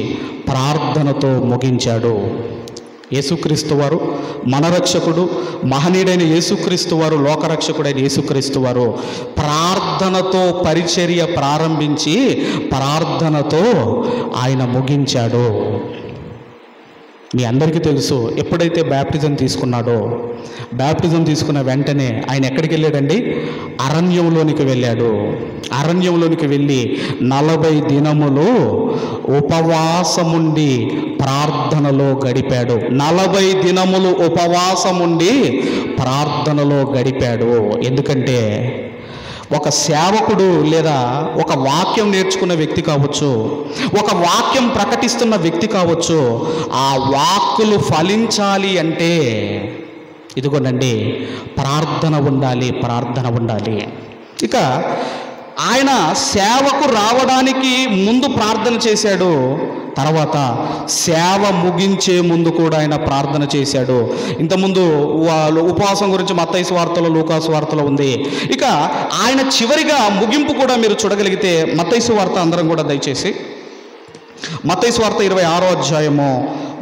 ప్రార్థనతో ముగించాడు. యేసుక్రీస్తు వారు మన రక్షకుడు, మహనీయుడైన యేసుక్రీస్తు వారు, లోకరక్షకుడైన యేసుక్రీస్తు వారు ప్రార్థనతో పరిచర్య ప్రారంభించి ప్రార్థనతో ఆయన ముగించాడు. మీ అందరికీ తెలుసు, ఎప్పుడైతే బ్యాప్టిజం తీసుకున్నాడో, బ్యాప్టిజం తీసుకున్న వెంటనే ఆయన ఎక్కడికి వెళ్ళాడండి? అరణ్యంలోనికి వెళ్ళాడు. అరణ్యంలోనికి వెళ్ళి 40 దినములు ఉపవాసముండి ప్రార్థనలో గడిపాడు. 40 దినములు ఉపవాసముండి ప్రార్థనలో గడిపాడు. ఎందుకంటే ఒక సేవకుడు లేదా ఒక వాక్యం నేర్చుకున్న వ్యక్తి కావచ్చు, ఒక వాక్యం ప్రకటిస్తున్న వ్యక్తి కావచ్చు, ఆ వాక్కులు ఫలించాలి అంటే ఇదిగోనండి ప్రార్థన ఉండాలి. ఇక ఆయన సేవకు రావడానికి ముందు ప్రార్థన చేశాడు, తర్వాత సేవ ముగించే ముందు కూడా ఆయన ప్రార్థన చేశాడు. ఇంతకుముందు ఉపవాసం గురించి మత్తయి సువార్తలో, లూకా సువార్తలో ఉంది. ఇక ఆయన చివరిగా ముగింపు కూడా మీరు చూడగలిగితే మత్తయి సువార్త అందరం కూడా దయచేసి మత్తయి సువార్త 26వ అధ్యాయము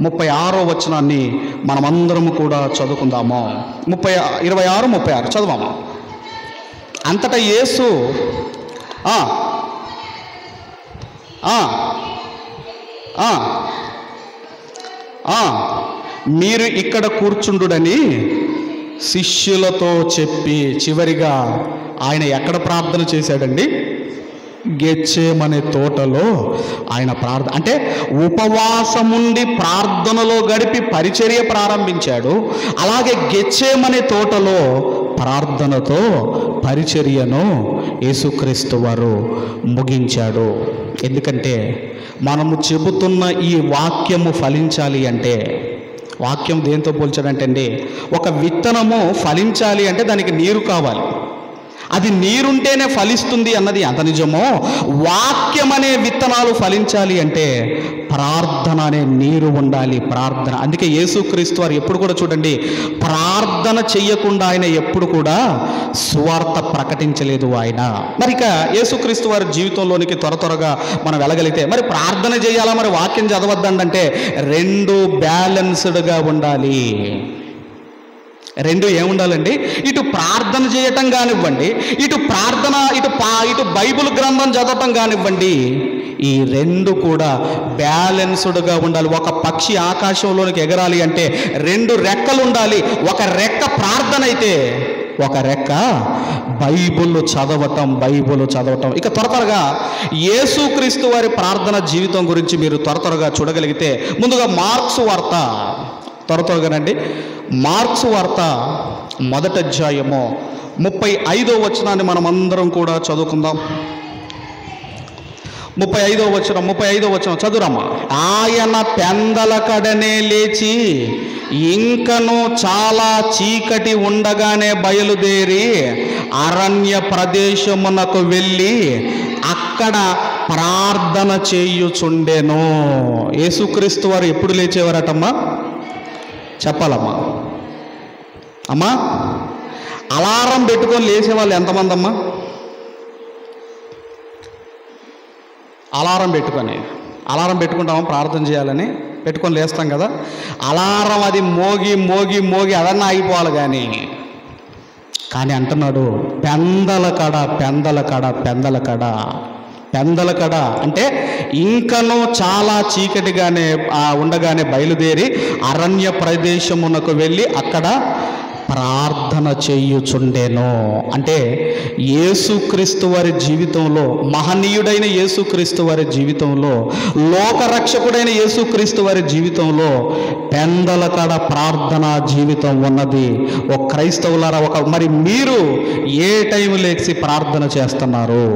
36వ వచనాన్ని మనమందరము కూడా చదువుకుందాము. 26-36 చదవాము. అంతటా యేసు మీరు ఇక్కడ కూర్చుండుడని శిష్యులతో చెప్పి చివరిగా ఆయన ఎక్కడ ప్రార్థన చేశాడండి? గెత్సేమనే తోటలో ఆయన ప్రార్థన, అంటే ఉపవాసముండి ప్రార్థనలో గడిపి పరిచర్య ప్రారంభించాడు. అలాగే గెత్సేమనే తోటలో ప్రార్థనతో పరిచర్యను యేసుక్రీస్తు వారు ముగించాడు. ఎందుకంటే మనము చెబుతున్న ఈ వాక్యము ఫలించాలి అంటే, వాక్యం దేంతో పోల్చాడంటే అండి, ఒక విత్తనము ఫలించాలి అంటే దానికి నీరు కావాలి. అది నీరుంటేనే ఫలిస్తుంది అన్నది ఎంత నిజమో, వాక్యం అనే విత్తనాలు ఫలించాలి అంటే ప్రార్థన అనే నీరు ఉండాలి. ప్రార్థన. అందుకే యేసుక్రీస్తు వారు ఎప్పుడు కూడా చూడండి, ప్రార్థన చెయ్యకుండా ఆయన ఎప్పుడు కూడా సువార్త ప్రకటించలేదు ఆయన. మరి ఇక యేసుక్రీస్తు వారి జీవితంలోనికి త్వరగా మనం వెళ్ళగలిగితే, మరి ప్రార్థన చేయాలా, మరి వాక్యం చదవద్దంటే రెండు బ్యాలెన్స్డ్గా ఉండాలి. రెండు ఏముండాలండి? ఇటు ప్రార్థన చేయటం కానివ్వండి, ఇటు ప్రార్థన ఇటు బైబిల్ గ్రంథం చదవటం కానివ్వండి, ఈ రెండు కూడా బ్యాలెన్స్డ్గా ఉండాలి. ఒక పక్షి ఆకాశంలోనికి ఎగరాలి అంటే రెండు రెక్కలు ఉండాలి. ఒక రెక్క ప్రార్థన అయితే ఒక రెక్క బైబిల్ చదవటం. ఇక త్వరగా యేసుక్రీస్తు వారి ప్రార్థన జీవితం గురించి మీరు త్వరగా చూడగలిగితే, ముందుగా మార్క్స్ వార్త త్వరగానండి. మార్క్స్ వార్త 1వ అధ్యాయము 35వ వచనాన్ని మనం అందరం కూడా చదువుకుందాం. 35వ వచనం చదువురమ్మా. ఆయన పెందల కడనే లేచి ఇంకను చాలా చీకటి ఉండగానే బయలుదేరి అరణ్య ప్రదేశమునకు వెళ్ళి అక్కడ ప్రార్థన చేయుచుండెను. యేసుక్రీస్తు వారు ఎప్పుడు లేచేవారటమ్మా? చెప్పాలమ్మా. అమ్మా, అలారం పెట్టుకొని లేచేవాళ్ళు ఎంతమంది అమ్మా? అలారం పెట్టుకుంటామా ప్రార్థన చేయాలని? పెట్టుకొని లేస్తాం కదా. అలారం అది మోగి అదన్నా ఆగిపోవాలి. కానీ అంటున్నాడు పెందల కడ అంటే ఇంకనూ చాలా చీకటిగానే ఉండగానే బయలుదేరి అరణ్య ప్రదేశమునకు వెళ్ళి అక్కడ ప్రార్థన చేయుచుండెను. అంటే యేసుక్రీస్తు వారి జీవితంలో, మహనీయుడైన యేసుక్రీస్తు వారి జీవితంలో, లోకరక్షకుడైన యేసుక్రీస్తు వారి జీవితంలో పెందల కాడ ప్రార్థనా జీవితం ఉన్నది. ఒక క్రైస్తవులారా, మరి మీరు ఏ టైం లేచి ప్రార్థన చేస్తున్నారు?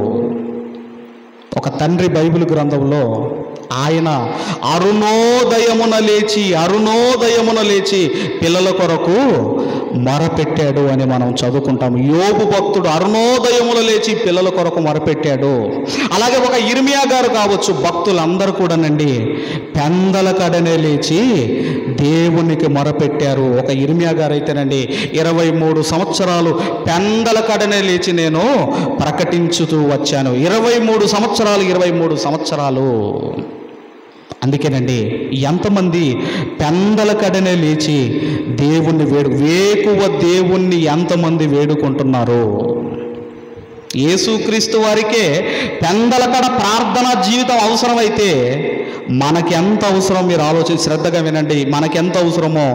ఒక తండ్రి బైబిల్ గ్రంథంలో ఆయన అరుణోదయమున లేచి పిల్లల కొరకు మొరపెట్టాడు అని మనం చదువుకుంటాము. యోబు భక్తుడు అరుణోదయమున లేచి పిల్లల కొరకు మొరపెట్టాడు. అలాగే ఒక ఇర్మియా గారు కావచ్చు, భక్తులందరూ కూడానండి పెందల కడనే లేచి దేవునికి మొరపెట్టారు. ఒక ఇర్మియా గారు అయితేనండి 23 సంవత్సరాలు పెందల కడనే లేచి నేను ప్రకటించుతూ వచ్చాను. 23 సంవత్సరాలు. అందుకేనండి ఎంతమంది పెందల కడనే లేచి వేకువ దేవుణ్ణి ఎంతమంది వేడుకుంటున్నారు? యేసుక్రీస్తు వారికే పెందల కడ ప్రార్థనా జీవితం అవసరమైతే మనకెంత అవసరం మీరు శ్రద్ధగా వినండి. మనకెంత అవసరమో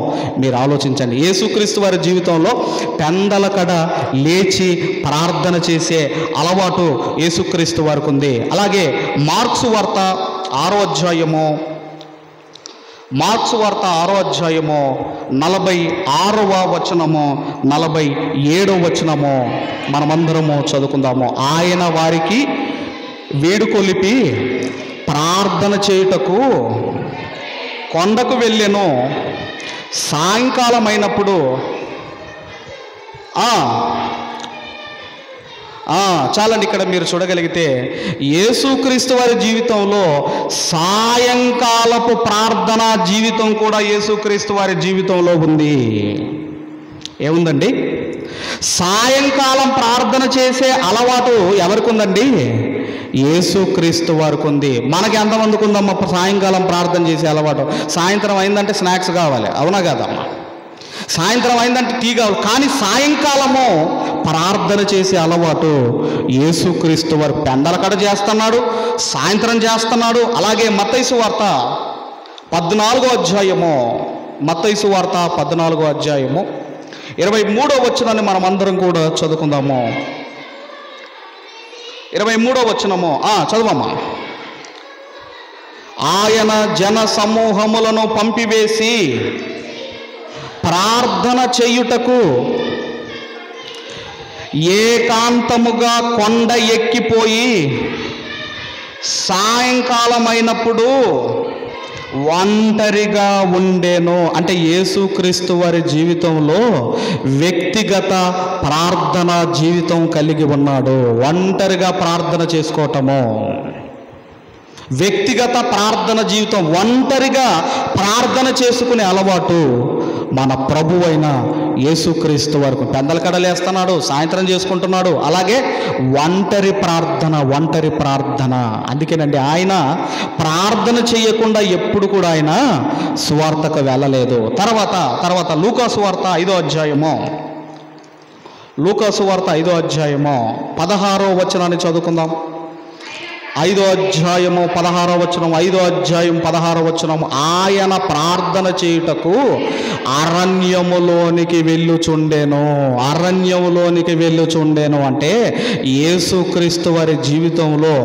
మీరు ఆలోచించండి. యేసుక్రీస్తు వారి జీవితంలో పెందల కడ లేచి ప్రార్థన చేసే అలవాటు యేసుక్రీస్తు వారికి ఉంది. అలాగే మార్క్స్ వార్త 6వ అధ్యాయము 46వ వచనము 47వ వచనము మనమందరము చదువుకుందాము. ఆయన వారికి వేడుకొలిపి ప్రార్థన చేయుటకు కొండకు వెళ్ళెను. సాయంకాలం అయినప్పుడు చాలండి. ఇక్కడ మీరు చూడగలిగితే యేసుక్రీస్తు వారి జీవితంలో సాయంకాలపు ప్రార్థనా జీవితం కూడా యేసుక్రీస్తు వారి జీవితంలో ఉంది. ఏముందండి? సాయంకాలం ప్రార్థన చేసే అలవాటు ఎవరికి ఉందండి? యేసుక్రీస్తు వారికి ఉంది. మనకి ఎంతమందికి ఉందమ్మా సాయంకాలం ప్రార్థన చేసే అలవాటు? సాయంత్రం అయిందంటే స్నాక్స్ కావాలి, అవునా కాదమ్మా? సాయంత్రం అయిందంటే టీ కావాలి. కానీ సాయంకాలము ప్రార్థన చేసే అలవాటు యేసుక్రీస్తు వారు పెందల కడ చేస్తున్నాడు, సాయంత్రం చేస్తున్నాడు. అలాగే మత్తయి సువార్త 14వ అధ్యాయము 23వ వచనాన్ని మనం అందరం కూడా చదువుకుందాము. 23వ వచనము చదవమ్మా. ఆయన జన సమూహములను పంపివేసి ప్రార్థన చేయుటకు ఏకాంతముగా కొండ ఎక్కిపోయి సాయంకాలమైనప్పుడు ఒంటరిగా ఉండేను. అంటే యేసుక్రీస్తు వారి జీవితంలో వ్యక్తిగత ప్రార్థన జీవితం కలిగి ఉన్నాడు. ఒంటరిగా ప్రార్థన చేసుకోవటము. వ్యక్తిగత ప్రార్థన జీవితం, ఒంటరిగా ప్రార్థన చేసుకునే అలవాటు మన ప్రభు అయిన యేసుక్రీస్తు వరకు పెందల కడలేస్తున్నాడు, సాయంత్రం చేసుకుంటున్నాడు. అలాగే ఒంటరి ప్రార్థన. అందుకేనండి ఆయన ప్రార్థన చేయకుండా ఎప్పుడు కూడా ఆయన సువార్తకు వెళ్ళలేదు. తర్వాత లూకాసు వార్త 5వ అధ్యాయము, లూకాసు వార్త 5వ అధ్యాయము 16వ వచనాన్ని చదువుకుందాం. 5వ అధ్యాయము 16వ వచనం, 5వ అధ్యాయం 16వ వచనం. ఆయన ప్రార్థన చేయుటకు అరణ్యములోనికి వెళ్ళుచుండెను అంటే యేసుక్రీస్తు వారి జీవితంలో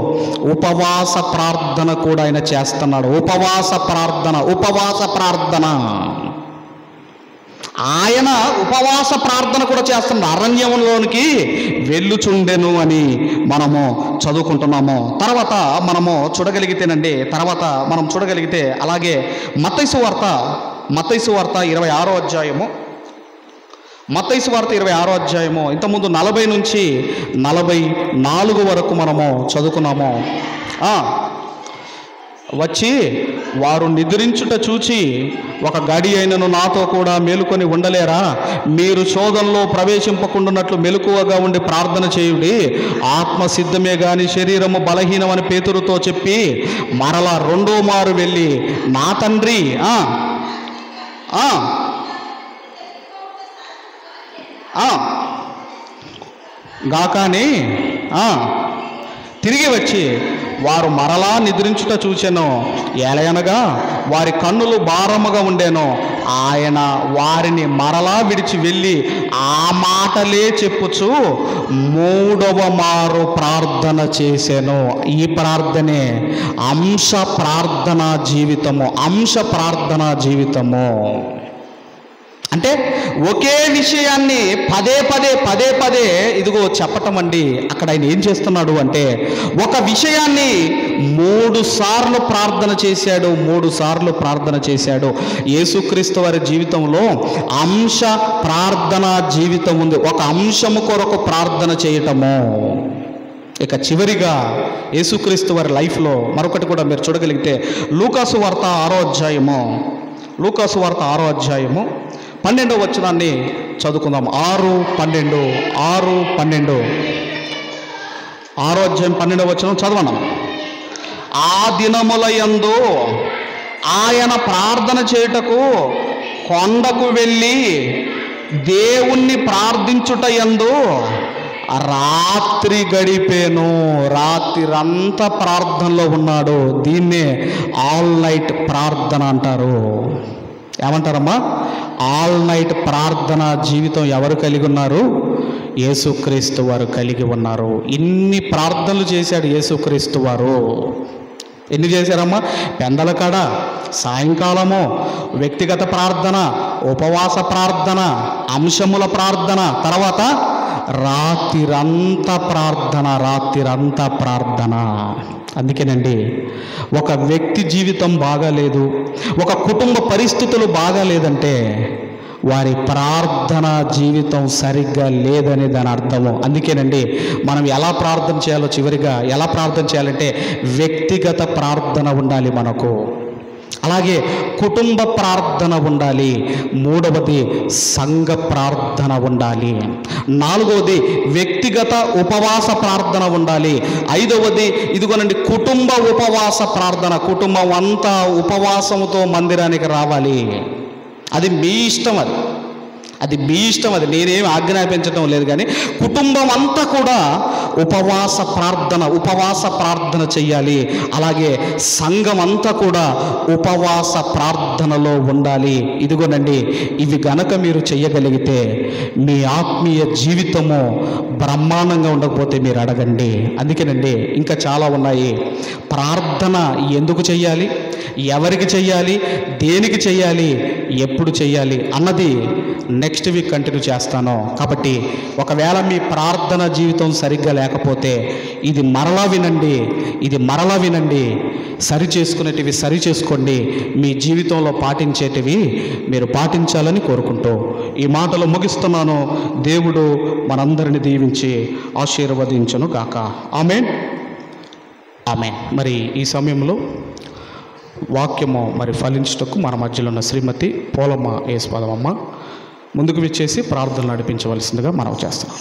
ఉపవాస ప్రార్థన కూడా ఆయన చేస్తున్నాడు. ఉపవాస ప్రార్థన ఆయన ఉపవాస ప్రార్థన కూడా చేస్తున్నాడు. అరణ్యంలోనికి వెళ్ళుచుండెను అని మనము చదువుకుంటున్నాము. తర్వాత మనం చూడగలిగితే అలాగే మత్తయి వార్త 26వ అధ్యాయము, మత్తయి వార్త 26వ అధ్యాయము ఇంతకుముందు 40 నుంచి 44 వరకు మనము చదువుకున్నాము. వచ్చి వారు నిద్రించుట చూచి, ఒక గడి అయినను నాతో కూడా మేలుకొని ఉండలేరా? మీరు శోధనలో ప్రవేశింపకుండానట్లు మెలకువగా ఉండి ప్రార్థన చేయుడి. ఆత్మ సిద్ధమే గాని శరీరము బలహీనమని పేతురుతో చెప్పి మరలా 2వ మారు వెళ్ళి, నా తండ్రి గాకాని తిరిగి వచ్చి వారు మరలా నిద్రించుట చూచెను. ఎలయనగా వారి కన్నులు భారముగా ఉండెను. ఆయన వారిని మరలా విడిచి వెళ్ళి ఆ మాటలే చెప్పుచు 3వ మారు ప్రార్థన చేసెను. ఈ ప్రార్థనే అంశ ప్రార్థనా జీవితము. అంటే ఒకే విషయాన్ని పదే ఇదిగో చెప్పటం అండి. అక్కడ ఆయన ఏం చేస్తున్నాడు అంటే ఒక విషయాన్ని 3 సార్లు ప్రార్థన చేశాడు. యేసుక్రీస్తు వారి జీవితంలో అంశ ప్రార్థనా జీవితం ఉంది. ఒక అంశము కొరకు ప్రార్థన చేయటము. ఇక చివరిగా యేసుక్రీస్తు వారి లైఫ్లో మరొకటి కూడా మీరు చూడగలిగితే లూకాసు వార్త 6వ అధ్యాయము 12వ వచనాన్ని చదువుకుందాం. 6:12 6వ అధ్యాయం 12వ వచనం చదవను. ఆ దినములయందు ఆయన ప్రార్థన చేయుటకు కొండకు వెళ్ళి దేవుణ్ణి ప్రార్థించుటయందు రాత్రి గడిపేను. రాత్రిరంతా ప్రార్థనలో ఉన్నాడు. దీన్నే ఆల్ నైట్ ప్రార్థన అంటారు. ఏమంటారమ్మా? ఆల్ నైట్ ప్రార్థన జీవితం ఎవరు కలిగి ఉన్నారు? యేసుక్రీస్తు వారు కలిగి ఉన్నారు. ఇన్ని ప్రార్థనలు చేశాడు యేసుక్రీస్తు వారు. ఎన్ని చేశారమ్మా? పెందల కాడ, సాయంకాలము వ్యక్తిగత ప్రార్థన, ఉపవాస ప్రార్థన, అంశముల ప్రార్థన, తర్వాత రాత్రిరంతా ప్రార్థన. అందుకేనండి ఒక వ్యక్తి జీవితం బాగాలేదు, ఒక కుటుంబ పరిస్థితులు బాగాలేదంటే వారి ప్రార్థన జీవితం సరిగ్గా లేదని దాని అర్థము. అందుకేనండి మనం ఎలా ప్రార్థన చేయాలో, చివరిగా ఎలా ప్రార్థన చేయాలంటే వ్యక్తిగత ప్రార్థన ఉండాలి మనకు, అలాగే కుటుంబ ప్రార్థన ఉండాలి, 3వది సంఘ ప్రార్థన ఉండాలి, 4వది వ్యక్తిగత ఉపవాస ప్రార్థన ఉండాలి, 5వది ఇదిగోనండి కుటుంబ ఉపవాస ప్రార్థన. కుటుంబం అంతా ఉపవాసంతో మందిరానికి రావాలి. అది మీ ఇష్టం, అది మీ ఇష్టం, అది నేనేమి ఆజ్ఞాపించడం లేదు. కానీ కుటుంబం అంతా కూడా ఉపవాస ప్రార్థన చెయ్యాలి. అలాగే సంఘం అంతా కూడా ఉపవాస ప్రార్థనలో ఉండాలి. ఇదిగోనండి ఇవి గనక మీరు చెయ్యగలిగితే మీ ఆత్మీయ జీవితము బ్రహ్మాండంగా ఉండకపోతే మీరు అడగండి. అందుకేనండి ఇంకా చాలా ఉన్నాయి. ప్రార్థన ఎందుకు చెయ్యాలి, ఎవరికి చెయ్యాలి, దేనికి చెయ్యాలి, ఎప్పుడు చెయ్యాలి అన్నది నెక్స్ట్ వీక్ కంటిన్యూ చేస్తాను. కాబట్టి ఒకవేళ మీ ప్రార్థన జీవితం సరిగ్గా లేకపోతే ఇది మరలా వినండి, సరి చేసుకునేటివి సరి చేసుకోండి, మీ జీవితంలో పాటించేటివి మీరు పాటించాలని కోరుకుంటూ ఈ మాటలు ముగిస్తున్నాను. దేవుడు మనందరిని దీవించి ఆశీర్వదించును గాక. ఆమేన్. ఆమేన్. మరి ఈ సమయంలో వాక్యము మరి ఫలించుటకు మన మధ్యలో ఉన్న శ్రీమతి పోలమ్మ యేసుపాదమ్మ ముందుకు విచ్చేసి ప్రార్థనలు నడిపించవలసిందిగా మనవి చేస్తున్నాం.